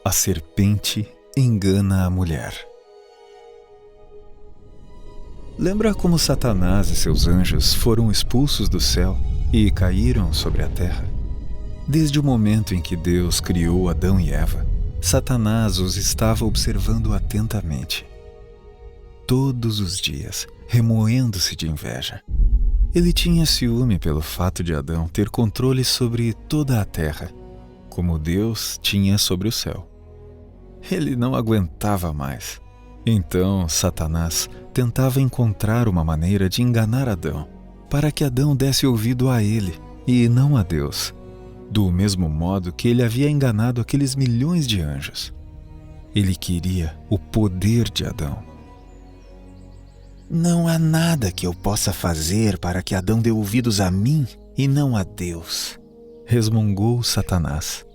A serpente engana a mulher. Lembra como Satanás e seus anjos foram expulsos do céu e caíram sobre a terra? Desde o momento em que Deus criou Adão e Eva, Satanás os estava observando atentamente. Todos os dias, remoendo-se de inveja. Ele tinha ciúme pelo fato de Adão ter controle sobre toda a terra, como Deus tinha sobre o céu. Ele não aguentava mais. Então, Satanás tentava encontrar uma maneira de enganar Adão, para que Adão desse ouvido a ele e não a Deus, do mesmo modo que ele havia enganado aqueles milhões de anjos. Ele queria o poder de Adão. Não há nada que eu possa fazer para que Adão dê ouvidos a mim e não a Deus, resmungou Satanás.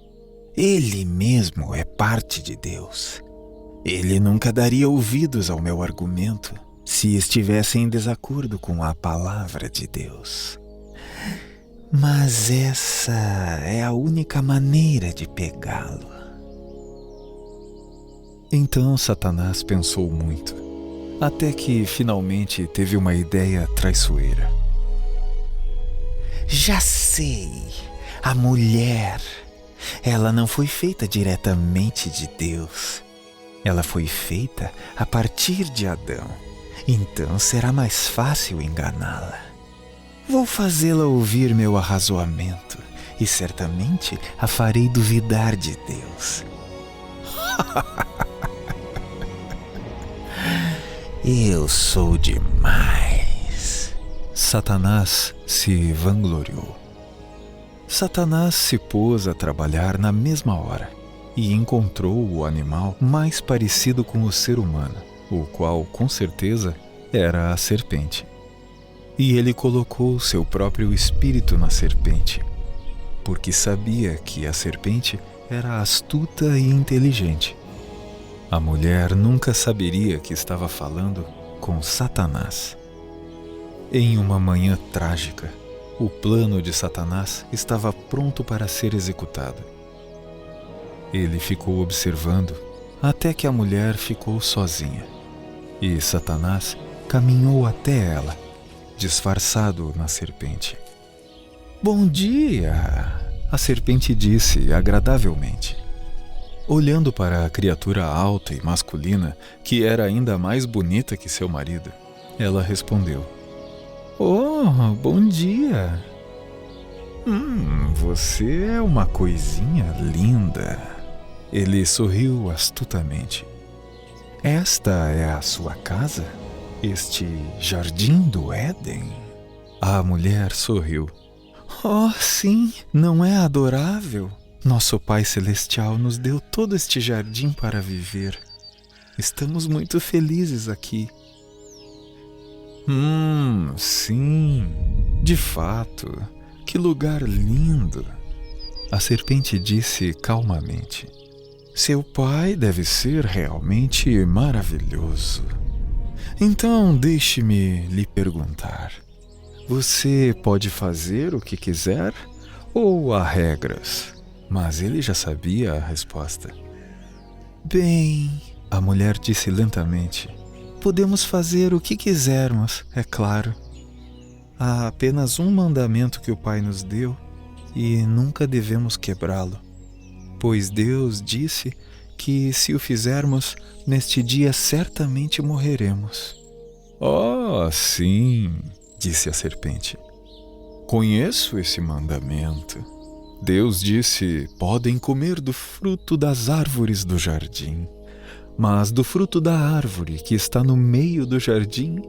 Ele mesmo é parte de Deus. Ele nunca daria ouvidos ao meu argumento se estivesse em desacordo com a palavra de Deus. Mas essa é a única maneira de pegá-lo. Então Satanás pensou muito, até que finalmente teve uma ideia traiçoeira. Já sei, a mulher. Ela não foi feita diretamente de Deus. Ela foi feita a partir de Adão. Então será mais fácil enganá-la. Vou fazê-la ouvir meu arrazoamento e certamente a farei duvidar de Deus. Eu sou demais. Satanás se vangloriou. Satanás se pôs a trabalhar na mesma hora e encontrou o animal mais parecido com o ser humano, o qual, com certeza, era a serpente. E ele colocou seu próprio espírito na serpente, porque sabia que a serpente era astuta e inteligente. A mulher nunca saberia que estava falando com Satanás. Em uma manhã trágica, o plano de Satanás estava pronto para ser executado. Ele ficou observando até que a mulher ficou sozinha, e Satanás caminhou até ela, disfarçado na serpente. Bom dia, a serpente disse agradavelmente. Olhando para a criatura alta e masculina, que era ainda mais bonita que seu marido, ela respondeu: Oh, bom dia. Você é uma coisinha linda. Ele sorriu astutamente. Esta é a sua casa? Este jardim do Éden? A mulher sorriu. Oh, sim, não é adorável? Nosso Pai Celestial nos deu todo este jardim para viver. Estamos muito felizes aqui. Sim, de fato, que lugar lindo. A serpente disse calmamente. Seu pai deve ser realmente maravilhoso. Então deixe-me lhe perguntar. Você pode fazer o que quiser ou há regras? Mas ele já sabia a resposta. Bem, a mulher disse lentamente. Podemos fazer o que quisermos, é claro. Há apenas um mandamento que o Pai nos deu e nunca devemos quebrá-lo, pois Deus disse que se o fizermos, neste dia certamente morreremos. Oh, sim, disse a serpente. Conheço esse mandamento. Deus disse: podem comer do fruto das árvores do jardim. Mas do fruto da árvore que está no meio do jardim,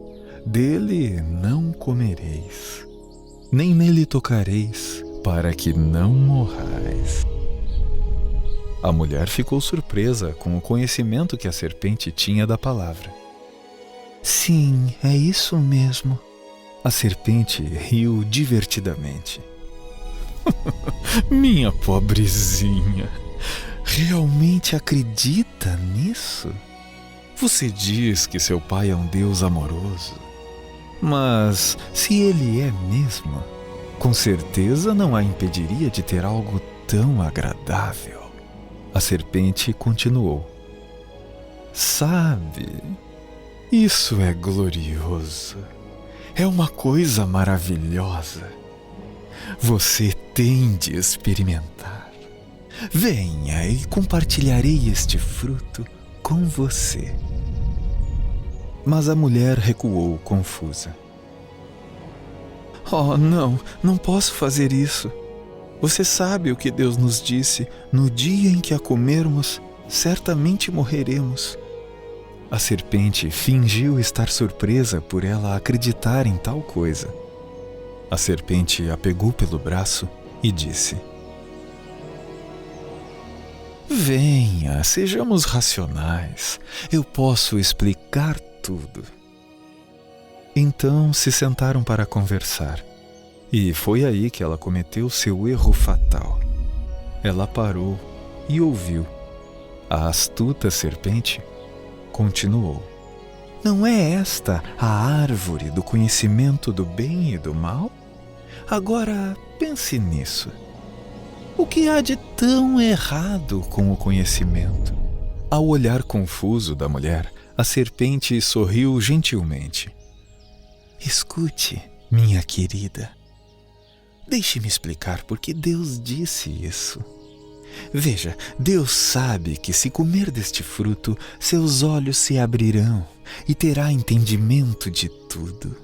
dele não comereis, nem nele tocareis, para que não morrais. A mulher ficou surpresa com o conhecimento que a serpente tinha da palavra. Sim, é isso mesmo. A serpente riu divertidamente. Minha pobrezinha, realmente acredita nisso? Você diz que seu pai é um Deus amoroso. Mas se ele é mesmo, com certeza não a impediria de ter algo tão agradável. A serpente continuou: sabe, isso é glorioso. É uma coisa maravilhosa. Você tem de experimentar. Venha e compartilharei este fruto com você. Mas a mulher recuou confusa. Oh, não posso fazer isso. Você sabe o que Deus nos disse: no dia em que a comermos, certamente morreremos. A serpente fingiu estar surpresa por ela acreditar em tal coisa. A serpente a pegou pelo braço e disse: venha, sejamos racionais. Eu posso explicar tudo. Então se sentaram para conversar. E foi aí que ela cometeu seu erro fatal. Ela parou e ouviu. A astuta serpente continuou: não é esta a árvore do conhecimento do bem e do mal? Agora pense nisso. O que há de tão errado com o conhecimento? Ao olhar confuso da mulher, a serpente sorriu gentilmente. Escute, minha querida. Deixe-me explicar por que Deus disse isso. Veja, Deus sabe que se comer deste fruto, seus olhos se abrirão e terá entendimento de tudo.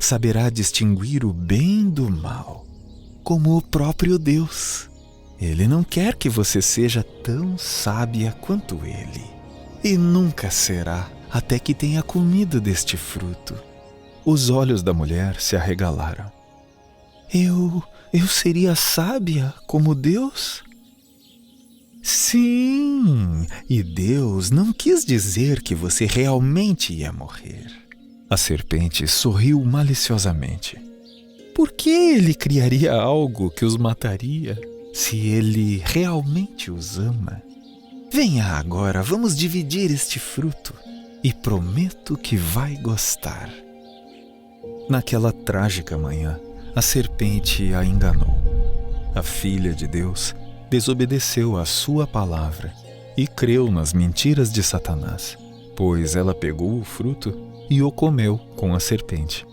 Saberá distinguir o bem do mal, como o próprio Deus. Ele não quer que você seja tão sábia quanto ele. E nunca será até que tenha comido deste fruto. Os olhos da mulher se arregalaram. Eu seria sábia como Deus? Sim, e Deus não quis dizer que você realmente ia morrer. A serpente sorriu maliciosamente. Por que ele criaria algo que os mataria, se ele realmente os ama? Venha agora, vamos dividir este fruto, e prometo que vai gostar. Naquela trágica manhã, a serpente a enganou. A filha de Deus desobedeceu à sua palavra e creu nas mentiras de Satanás, pois ela pegou o fruto e o comeu com a serpente.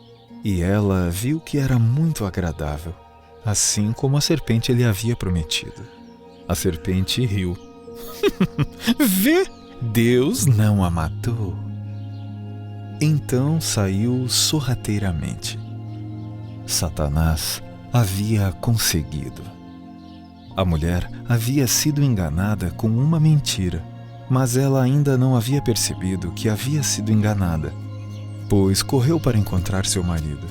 E ela viu que era muito agradável, assim como a serpente lhe havia prometido. A serpente riu. Vê, Deus não a matou. Então saiu sorrateiramente. Satanás havia conseguido. A mulher havia sido enganada com uma mentira, mas ela ainda não havia percebido que havia sido enganada, pois correu para encontrar seu marido.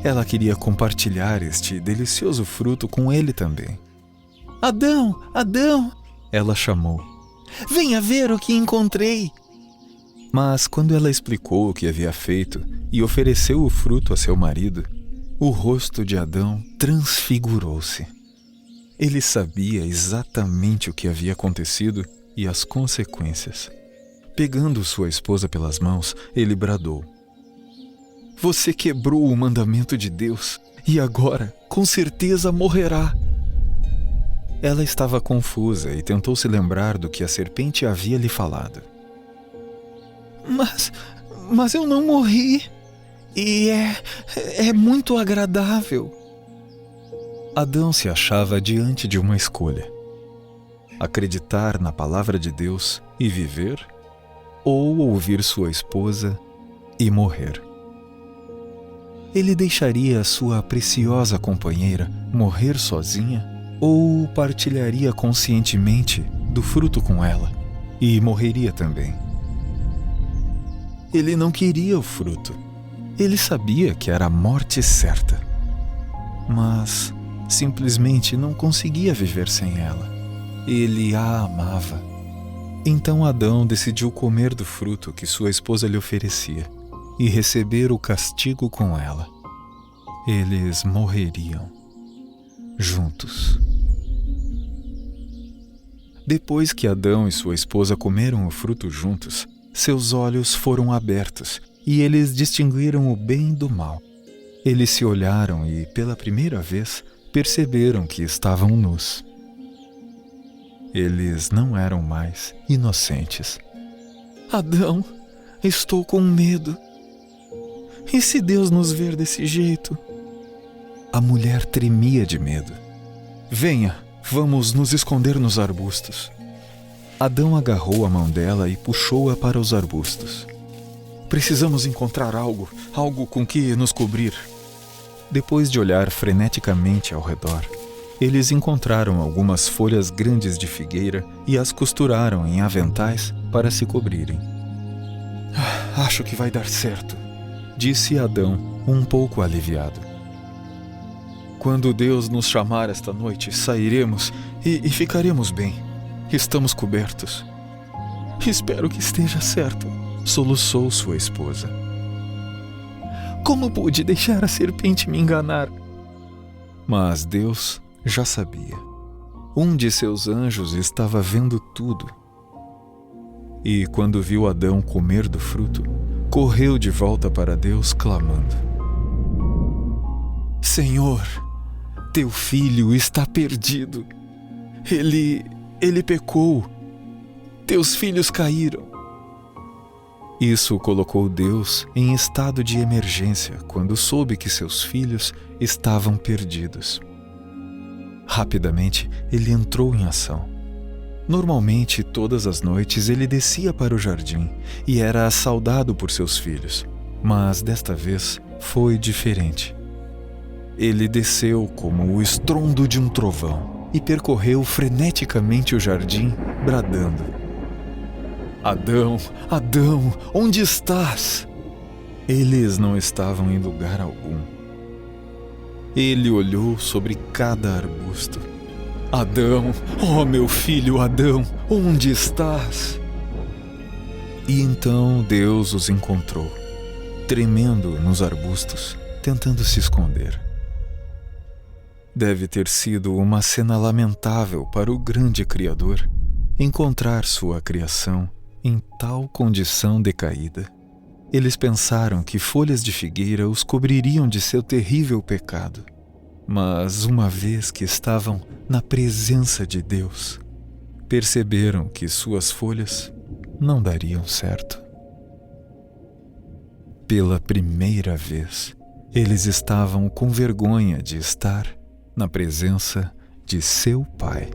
Ela queria compartilhar este delicioso fruto com ele também. Adão, Adão! Ela chamou. Venha ver o que encontrei! Mas quando ela explicou o que havia feito e ofereceu o fruto a seu marido, o rosto de Adão transfigurou-se. Ele sabia exatamente o que havia acontecido e as consequências. Pegando sua esposa pelas mãos, ele bradou: Você quebrou o mandamento de Deus e agora, com certeza, morrerá. Ela estava confusa e tentou se lembrar do que a serpente havia lhe falado. Mas eu não morri. E é muito agradável. Adão se achava diante de uma escolha: acreditar na palavra de Deus e viver, ou ouvir sua esposa e morrer. Ele deixaria sua preciosa companheira morrer sozinha, ou partilharia conscientemente do fruto com ela e morreria também? Ele não queria o fruto. Ele sabia que era a morte certa, mas simplesmente não conseguia viver sem ela. Ele a amava. Então Adão decidiu comer do fruto que sua esposa lhe oferecia e receber o castigo com ela. Eles morreriam juntos. Depois que Adão e sua esposa comeram o fruto juntos, seus olhos foram abertos e eles distinguiram o bem do mal. Eles se olharam e, pela primeira vez, perceberam que estavam nus. Eles não eram mais inocentes. Adão, estou com medo. E se Deus nos ver desse jeito? A mulher tremia de medo. Venha, vamos nos esconder nos arbustos. Adão agarrou a mão dela e puxou-a para os arbustos. Precisamos encontrar algo com que nos cobrir. Depois de olhar freneticamente ao redor, eles encontraram algumas folhas grandes de figueira e as costuraram em aventais para se cobrirem. Acho que vai dar certo, disse Adão, um pouco aliviado. Quando Deus nos chamar esta noite, sairemos e ficaremos bem. Estamos cobertos. Espero que esteja certo, soluçou sua esposa. Como pude deixar a serpente me enganar? Mas Deus já sabia. Um de seus anjos estava vendo tudo. E quando viu Adão comer do fruto, correu de volta para Deus clamando: Senhor, teu filho está perdido. Ele pecou. Teus filhos caíram. Isso colocou Deus em estado de emergência quando soube que seus filhos estavam perdidos. Rapidamente, ele entrou em ação. Normalmente, todas as noites, ele descia para o jardim e era saudado por seus filhos. Mas desta vez foi diferente. Ele desceu como o estrondo de um trovão e percorreu freneticamente o jardim, bradando: Adão, Adão, onde estás? Eles não estavam em lugar algum. Ele olhou sobre cada arbusto. Adão, oh meu filho Adão, onde estás? E então Deus os encontrou, tremendo nos arbustos, tentando se esconder. Deve ter sido uma cena lamentável para o grande Criador encontrar sua criação em tal condição decaída. Eles pensaram que folhas de figueira os cobririam de seu terrível pecado. Mas uma vez que estavam na presença de Deus, perceberam que suas folhas não dariam certo. Pela primeira vez, eles estavam com vergonha de estar na presença de seu Pai.